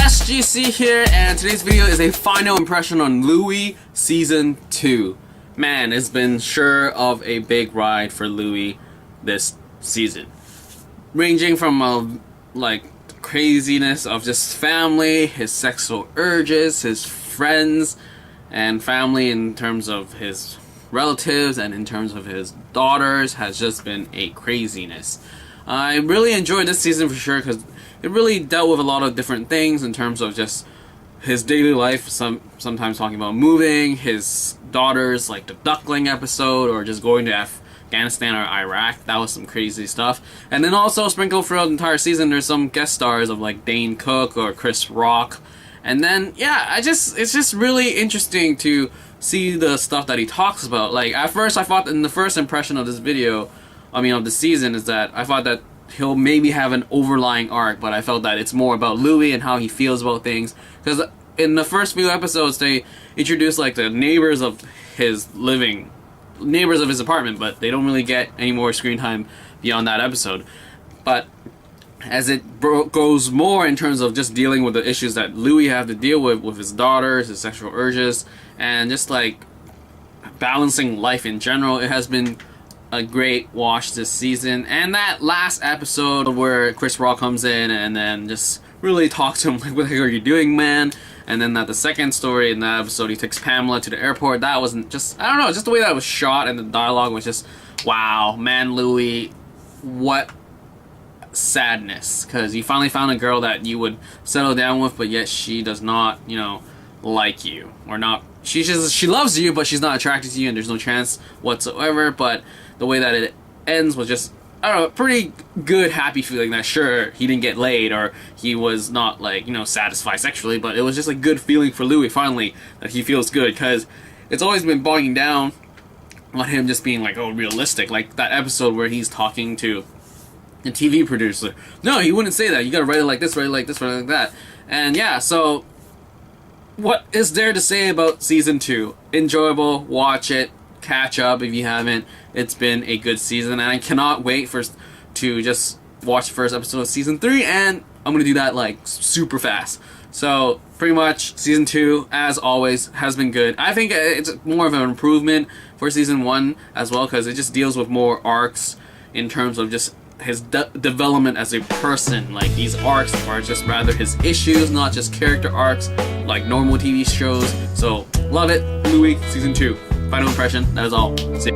SGC here, and today's video is a final impression on Louie Season 2. Man, it's been sure of a big ride for Louie this season. Ranging from like craziness of just family, his sexual urges, his friends, and family in terms of his relatives and in terms of his daughters has just been a craziness. I really enjoyed this season for sure because it really dealt with a lot of different things in terms of just his daily life, sometimes talking about moving, his daughters, like the duckling episode, or just going to Afghanistan or Iraq. That was some crazy stuff. And then also sprinkled throughout the entire season, there's some guest stars of like Dane Cook or Chris Rock. And then, yeah, it's just really interesting to see the stuff that he talks about. Like, at first I thought in the first impression of this video, of the season, is that I thought that he'll maybe have an overlying arc, but I felt that it's more about Louie and how he feels about things. Because in the first few episodes, they introduce like the neighbors of his apartment, but they don't really get any more screen time beyond that episode. But as it goes more in terms of just dealing with the issues that Louie have to deal with his daughters, his sexual urges, and just like balancing life in general, it has been a great watch this season. And that last episode where Chris Rock comes in and then just really talks to him like, what the heck are you doing, man? And then that the second story in that episode, he takes Pamela to the airport. That wasn't just, I don't know, just the way that was shot and the dialogue was just, wow, man, Louie, what sadness. Because you finally found a girl that you would settle down with, but yet she does not, like you. Or not, she loves you, but she's not attracted to you, and there's no chance whatsoever. But the way that it ends was just, I don't know, pretty good, happy feeling that sure, he didn't get laid or he was not like, satisfied sexually, but it was just a good feeling for Louie finally that he feels good, because it's always been bogging down on him just being like, oh, realistic. Like that episode where he's talking to the TV producer. No, he wouldn't say that. You gotta write it like this, write it like this, write it like that. And yeah, so what is there to say about Season 2? Enjoyable, watch it, catch up if you haven't. It's been a good season, and I cannot wait to just watch the first episode of Season 3, and I'm gonna do that like super fast. So pretty much Season 2, as always, has been good. I think it's more of an improvement for Season 1 as well, because it just deals with more arcs in terms of just his development as a person. Like, these arcs are just rather his issues, not just character arcs like normal TV shows. So love it. Louie Season 2. Final impression. That is all. See ya.